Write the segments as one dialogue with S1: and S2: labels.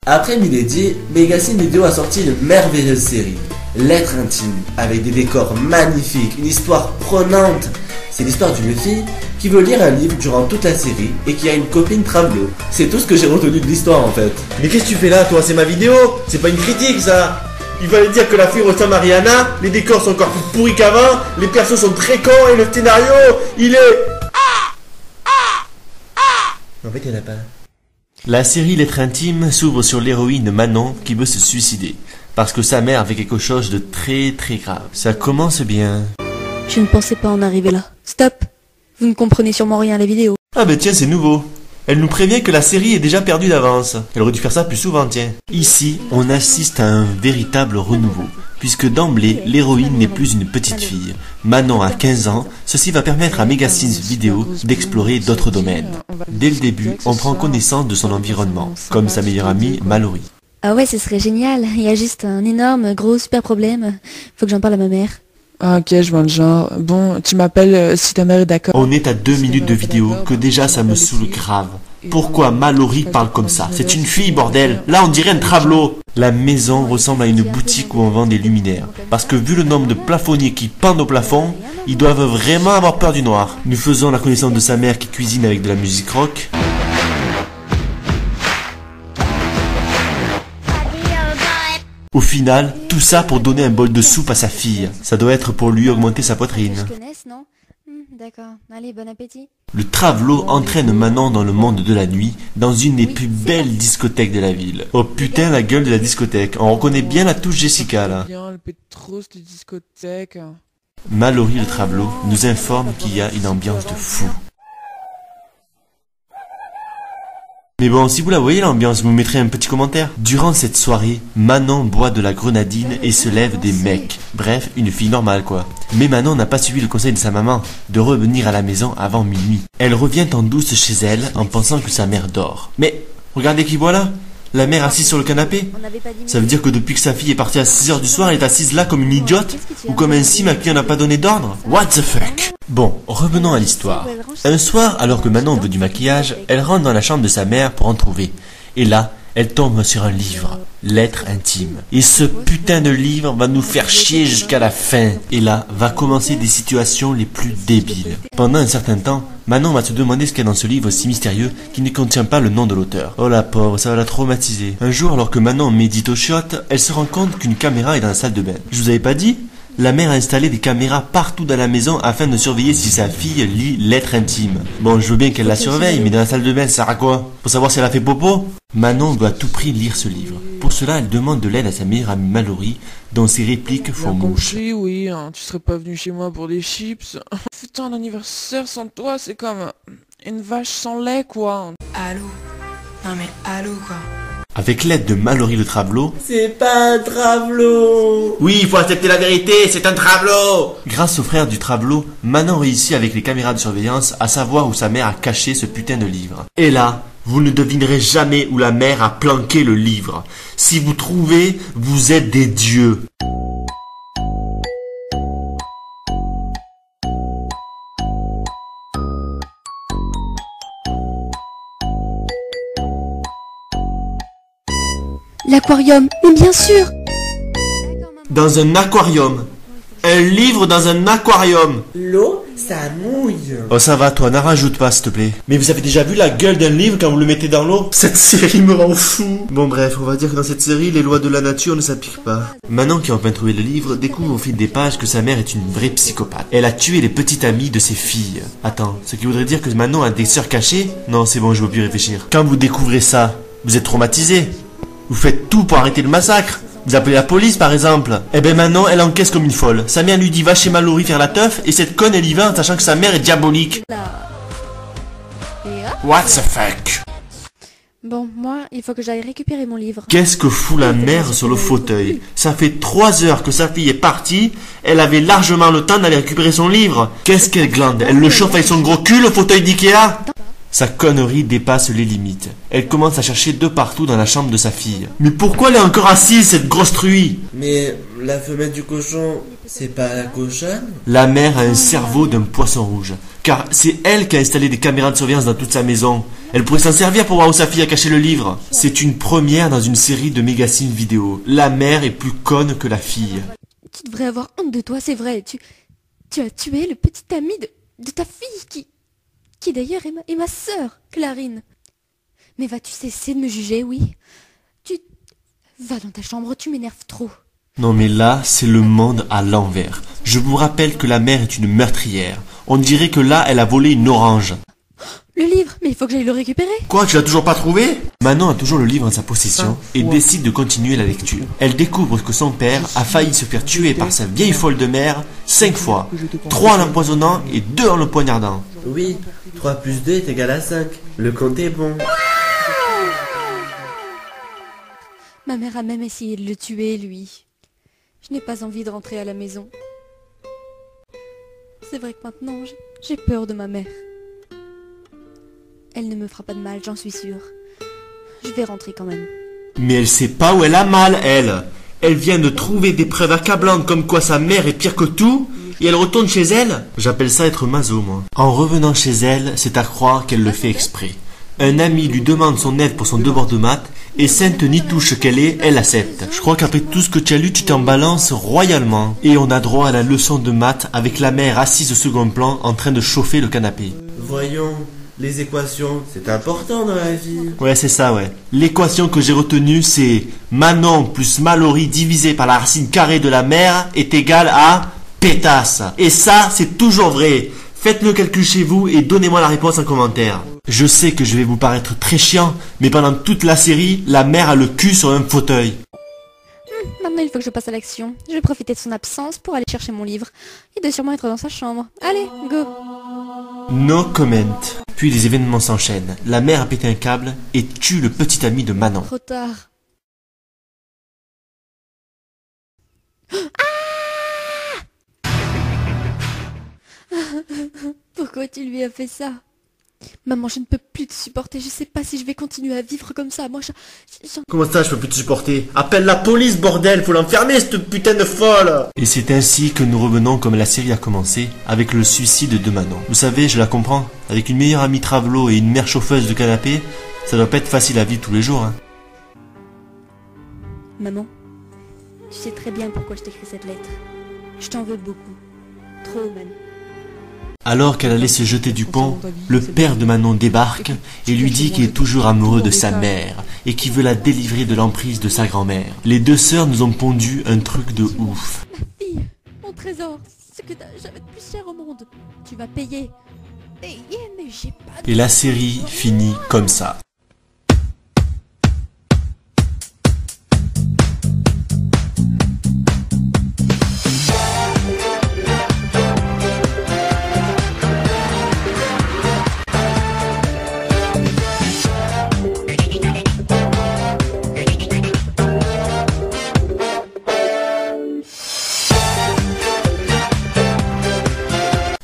S1: Après Milady, Megacine Video a sorti une merveilleuse série, Lettres intimes, avec des décors magnifiques, une histoire prenante. C'est l'histoire d'une fille qui veut lire un livre durant toute la série et qui a une copine travelo. C'est tout ce que j'ai retenu de l'histoire en fait.
S2: Mais qu'est-ce que tu fais là toi? C'est ma vidéo, c'est pas une critique ça. Il fallait dire que la fille ressemble à Rihanna, les décors sont encore plus pourris qu'avant, les persos sont très cons et le scénario, il est... En fait il y en a pas.
S3: La série Lettres intimes s'ouvre sur l'héroïne Manon qui veut se suicider parce que sa mère fait quelque chose de très grave. Ça commence bien.
S4: Je ne pensais pas en arriver là. Stop! Vous ne comprenez sûrement rien à la vidéo.
S3: Ah bah tiens, c'est nouveau. Elle nous prévient que la série est déjà perdue d'avance. Elle aurait dû faire ça plus souvent, tiens. Ici, on assiste à un véritable renouveau, puisque d'emblée, l'héroïne n'est plus une petite fille. Manon a 15 ans, ceci va permettre à Megacine Video d'explorer d'autres domaines. Dès le début, on prend connaissance de son environnement, comme sa meilleure amie Mallory.
S4: Ah ouais, ce serait génial. Il y a juste un énorme, gros, super problème. Faut que j'en parle à ma mère.
S5: Ah ok, je vois le genre. Bon, tu m'appelles si ta mère est d'accord.
S3: On est à 2 minutes de vidéo que déjà ça me saoule grave. Pourquoi Mallory parle comme ça? C'est une fille, bordel. Là, on dirait un travelo. La maison ressemble à une boutique où on vend des luminaires. Parce que vu le nombre de plafonniers qui pendent au plafond, ils doivent vraiment avoir peur du noir. Nous faisons la connaissance de sa mère qui cuisine avec de la musique rock. Au final, tout ça pour donner un bol de soupe à sa fille. Ça doit être pour lui augmenter sa poitrine.
S4: Je connais, non? D'accord. Allez, bon appétit.
S3: Le travelo entraîne Manon dans le monde de la nuit, dans une des plus belles discothèques de la ville. Oh putain, la gueule de la discothèque. On reconnaît bien la touche Jessica là.
S5: Elle pète trop cette discothèque.
S3: Mallory le travelo nous informe qu'il y a une ambiance de fou. Mais bon, si vous la voyez l'ambiance, vous me mettrez un petit commentaire. Durant cette soirée, Manon boit de la grenadine et se lève des mecs. Bref, une fille normale quoi. Mais Manon n'a pas suivi le conseil de sa maman, de revenir à la maison avant minuit. Elle revient en douce chez elle en pensant que sa mère dort. Mais, regardez qui boit là. La mère assise sur le canapé. Ça veut dire que depuis que sa fille est partie à 6h du soir, elle est assise là comme une idiote? Ou comme un sim à qui on n'a pas donné d'ordre? What the fuck? Bon, revenons à l'histoire. Un soir, alors que Manon veut du maquillage, elle rentre dans la chambre de sa mère pour en trouver. Et là, elle tombe sur un livre, Lettres intimes. Et ce putain de livre va nous faire chier jusqu'à la fin. Et là, va commencer des situations les plus débiles. Pendant un certain temps, Manon va se demander ce qu'il y a dans ce livre si mystérieux qui ne contient pas le nom de l'auteur. Oh la pauvre, ça va la traumatiser. Un jour, alors que Manon médite aux chiottes, elle se rend compte qu'une caméra est dans la salle de bain. Je vous avais pas dit? La mère a installé des caméras partout dans la maison afin de surveiller si sa fille lit Lettres intimes. Bon, je veux bien qu'elle la surveille, mais dans la salle de bain, ça sert à quoi? Pour savoir si elle a fait popo? Manon doit à tout prix lire ce livre. Pour cela, elle demande de l'aide à sa meilleure amie Mallory, dont ses répliques font mouche.
S5: Oui, hein, tu serais pas venu chez moi pour des chips. Foutre un anniversaire sans toi, c'est comme une vache sans lait, quoi.
S6: Allô? Non mais allô, quoi.
S3: Avec l'aide de Mallory le travelo...
S1: C'est pas un travelo!
S2: Oui, il faut accepter la vérité, c'est un travelo!
S3: Grâce au frère du travelo, Manon réussit avec les caméras de surveillance à savoir où sa mère a caché ce putain de livre.
S2: Et là, vous ne devinerez jamais où la mère a planqué le livre. Si vous trouvez, vous êtes des dieux.
S4: L'aquarium, mais bien sûr!
S2: Dans un aquarium. Un livre dans un aquarium.
S1: L'eau, ça mouille.
S3: Oh ça va toi, n'en rajoute pas s'il te plaît.
S2: Mais vous avez déjà vu la gueule d'un livre quand vous le mettez dans l'eau? Cette série me rend fou. Bon bref, on va dire que dans cette série, les lois de la nature ne s'appliquent pas.
S3: Manon qui a enfin trouvé le livre découvre au fil des pages que sa mère est une vraie psychopathe. Elle a tué les petites amies de ses filles. Attends, ce qui voudrait dire que Manon a des sœurs cachées? Non, c'est bon, je veux plus réfléchir. Quand vous découvrez ça, vous êtes traumatisé. Vous faites tout pour arrêter le massacre. Vous appelez la police par exemple. Eh ben Manon, elle encaisse comme une folle. Sa mère lui dit va chez Mallory faire la teuf et cette conne elle y va en sachant que sa mère est diabolique. What the fuck?
S4: Bon, moi, il faut que j'aille récupérer mon livre.
S3: Qu'est-ce que fout la mère sur le fauteuil? Ça fait 3 heures que sa fille est partie. Elle avait largement le temps d'aller récupérer son livre. Qu'est-ce qu'elle glande? Elle le chauffe avec son gros cul, le fauteuil d'Ikea? Sa connerie dépasse les limites. Elle commence à chercher de partout dans la chambre de sa fille. Mais pourquoi elle est encore assise, cette grosse truie?
S1: Mais la femelle du cochon, c'est pas la cochonne?
S3: La mère a un cerveau d'un poisson rouge. Car c'est elle qui a installé des caméras de surveillance dans toute sa maison. Elle pourrait s'en servir pour voir où sa fille a caché le livre. C'est une première dans une série de mégacines vidéo. La mère est plus conne que la fille.
S4: Tu devrais avoir honte de toi, c'est vrai. Tu as tué le petit ami de ta fille qui d'ailleurs est ma sœur, Clarine. Mais vas-tu cesser de me juger, oui? Va dans ta chambre, tu m'énerves trop.
S3: Non mais là, c'est le monde à l'envers. Je vous rappelle que la mère est une meurtrière. On dirait que là, elle a volé une orange.
S4: Le livre, mais il faut que j'aille le récupérer.
S3: Quoi, tu l'as toujours pas trouvé? Manon a toujours le livre en sa possession et décide de continuer la lecture. Elle découvre que son père a failli se faire tuer par sa vieille folle de mère 5 fois. 3 en l'empoisonnant et 2 en le poignardant.
S1: Oui, 3 plus 2 est égal à 5. Le compte est bon.
S4: Ma mère a même essayé de le tuer, lui. Je n'ai pas envie de rentrer à la maison. C'est vrai que maintenant, j'ai peur de ma mère. Elle ne me fera pas de mal, j'en suis sûre. Je vais rentrer quand même.
S3: Mais elle sait pas où elle a mal, elle. Elle vient de trouver des preuves accablantes comme quoi sa mère est pire que tout, et elle retourne chez elle. J'appelle ça être maso, moi. En revenant chez elle, c'est à croire qu'elle le fait exprès. Un ami lui demande son aide pour son devoir de maths, et sainte nitouche qu'elle est, elle accepte. Je crois qu'après tout ce que tu as lu, tu t'en balances royalement. Et on a droit à la leçon de maths avec la mère assise au second plan en train de chauffer le canapé.
S1: Voyons, les équations, c'est important dans la vie.
S3: Ouais, c'est ça, ouais. L'équation que j'ai retenue, c'est Manon plus Mallory divisé par la racine carrée de la mère est égal à pétasse. Et ça, c'est toujours vrai. Faites le calcul chez vous et donnez-moi la réponse en commentaire. Je sais que je vais vous paraître très chiant, mais pendant toute la série, la mère a le cul sur un fauteuil.
S4: Maintenant, il faut que je passe à l'action. Je vais profiter de son absence pour aller chercher mon livre. Il doit sûrement être dans sa chambre. Allez, go!
S3: No comment. Puis les événements s'enchaînent. La mère a pété un câble et tue le petit ami de Manon.
S4: Trop tard. Pourquoi tu lui as fait ça? Maman, je ne peux plus te supporter. Je sais pas si je vais continuer à vivre comme ça. Moi,
S2: Comment ça, je peux plus te supporter? Appelle la police, bordel, faut l'enfermer, cette putain de folle!
S3: Et c'est ainsi que nous revenons comme la série a commencé, avec le suicide de Manon. Vous savez, je la comprends. Avec une meilleure amie Travelo et une mère chauffeuse de canapé, ça doit pas être facile à vivre tous les jours, hein.
S4: Maman, tu sais très bien pourquoi je t'écris cette lettre. Je t'en veux beaucoup. Trop, même.
S3: Alors qu'elle allait se jeter du pont, le père de Manon débarque et lui dit qu'il est toujours amoureux de sa mère et qu'il veut la délivrer de l'emprise de sa grand-mère. Les deux sœurs nous ont pondu un truc de ouf.
S4: Ma fille, mon trésor, ce que t'as jamais de plus cher au monde. Tu vas payer. Payer, mais j'ai pas de...
S3: Et la série finit comme ça.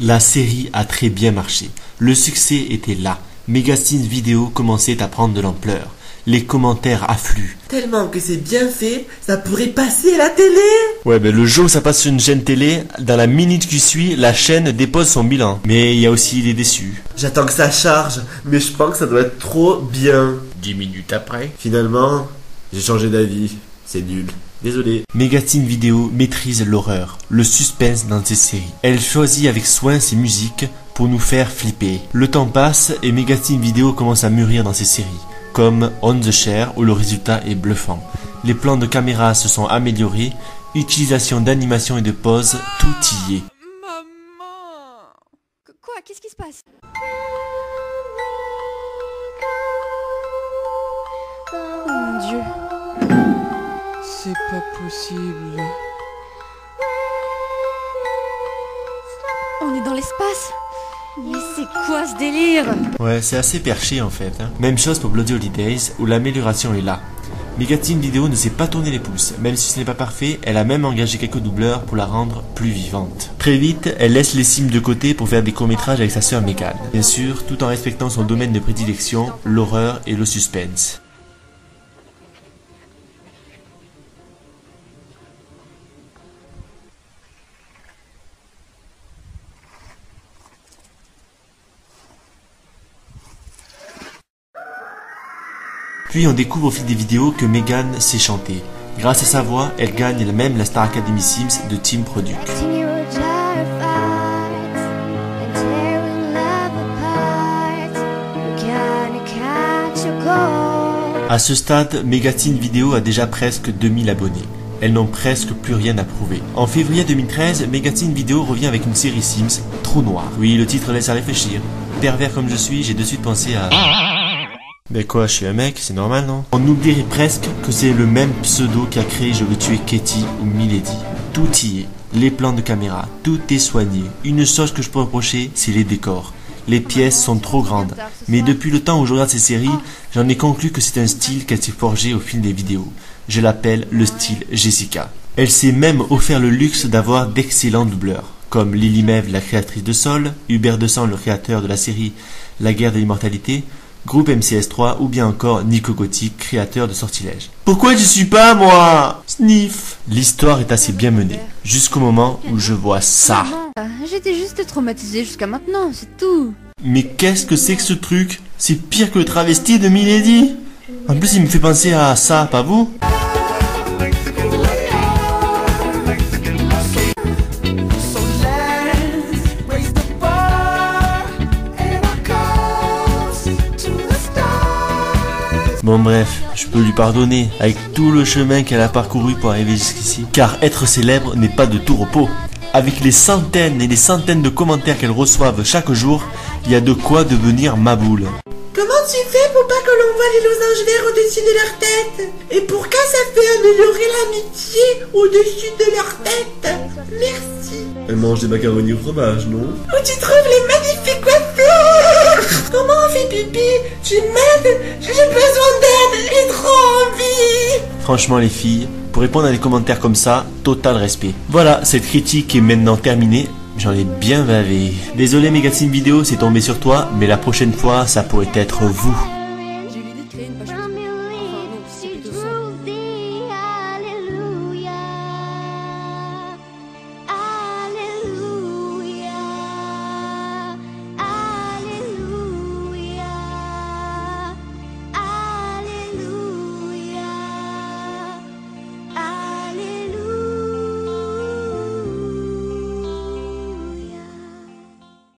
S3: La série a très bien marché. Le succès était là. Mégacine vidéo commençait à prendre de l'ampleur. Les commentaires affluent.
S1: Tellement que c'est bien fait, ça pourrait passer à la télé.
S3: Ouais, ben le jour où ça passe sur une chaîne télé, dans la minute qui suit, la chaîne dépose son bilan. Mais il y a aussi des déçus.
S1: J'attends que ça charge, mais je pense que ça doit être trop bien.
S2: 10 minutes après.
S1: Finalement, j'ai changé d'avis. C'est nul. Désolé.
S3: Mégacine vidéo maîtrise l'horreur, le suspense dans ses séries. Elle choisit avec soin ses musiques pour nous faire flipper. Le temps passe et Mégacine vidéo commence à mûrir dans ses séries, comme On the Share où le résultat est bluffant. Les plans de caméra se sont améliorés, utilisation d'animation et de pause, tout y est.
S5: Maman!
S4: Quoi? Qu'est-ce qui se passe? Oh mon Dieu.
S5: C'est pas possible.
S4: On est dans l'espace? Mais c'est quoi ce délire?
S3: Ouais, c'est assez perché en fait, hein. Même chose pour Bloody Holidays où l'amélioration est là. Mégacine vidéo ne s'est pas tourné les pouces, même si ce n'est pas parfait, elle a même engagé quelques doubleurs pour la rendre plus vivante. Très vite, elle laisse les sims de côté pour faire des courts-métrages avec sa sœur Megan. Bien sûr, tout en respectant son domaine de prédilection, l'horreur et le suspense. Puis on découvre au fil des vidéos que Megan sait chanter. Grâce à sa voix, elle gagne même la Star Academy Sims de Team Product. À ce stade, Megateen Video a déjà presque 2000 abonnés. Elles n'ont presque plus rien à prouver. En février 2013, Megateen Video revient avec une série Sims, Trou Noir. Oui, le titre laisse à réfléchir. Pervers comme je suis, j'ai de suite pensé à... Ben quoi, je suis un mec, c'est normal, non? On oublierait presque que c'est le même pseudo qui a créé Je veux tuer Katie ou Milady. Tout y est. Les plans de caméra, tout est soigné. Une chose que je peux reprocher, c'est les décors. Les pièces sont trop grandes. Mais depuis le temps où je regarde ces séries, j'en ai conclu que c'est un style qu'elle s'est forgé au fil des vidéos. Je l'appelle le style Jessica. Elle s'est même offert le luxe d'avoir d'excellents doubleurs, comme Lily Mev, la créatrice de Sol, Hubert Descent, le créateur de la série La Guerre de l'Immortalité, Groupe MCS3 ou bien encore Nico Gotti, créateur de Sortilège. Pourquoi je suis pas moi? Sniff. L'histoire est assez bien menée, jusqu'au moment où je vois ça.
S4: J'étais juste traumatisée jusqu'à maintenant, c'est tout.
S3: Mais qu'est-ce que c'est que ce truc? C'est pire que le travesti de Milady. En plus il me fait penser à ça, pas vous? Bon bref, je peux lui pardonner, avec tout le chemin qu'elle a parcouru pour arriver jusqu'ici. Car être célèbre n'est pas de tout repos. Avec les centaines et les centaines de commentaires qu'elle reçoivent chaque jour, il y a de quoi devenir maboule.
S7: Comment tu fais pour pas que l'on voit les losanges verts au-dessus de leur tête? Et pourquoi ça fait améliorer l'amitié au-dessus de leur tête? Merci.
S2: Elle mange des macaronis au fromage, non?
S7: Où tu trouves les magnifiques coiffures? Comment on fait pipi? Tu m'aides? J'ai besoin d'aide, j'ai trop envie.
S3: Franchement les filles, pour répondre à des commentaires comme ça, total respect. Voilà, cette critique est maintenant terminée. J'en ai bien bavé. Désolé Megateen Video, c'est tombé sur toi, mais la prochaine fois, ça pourrait être vous.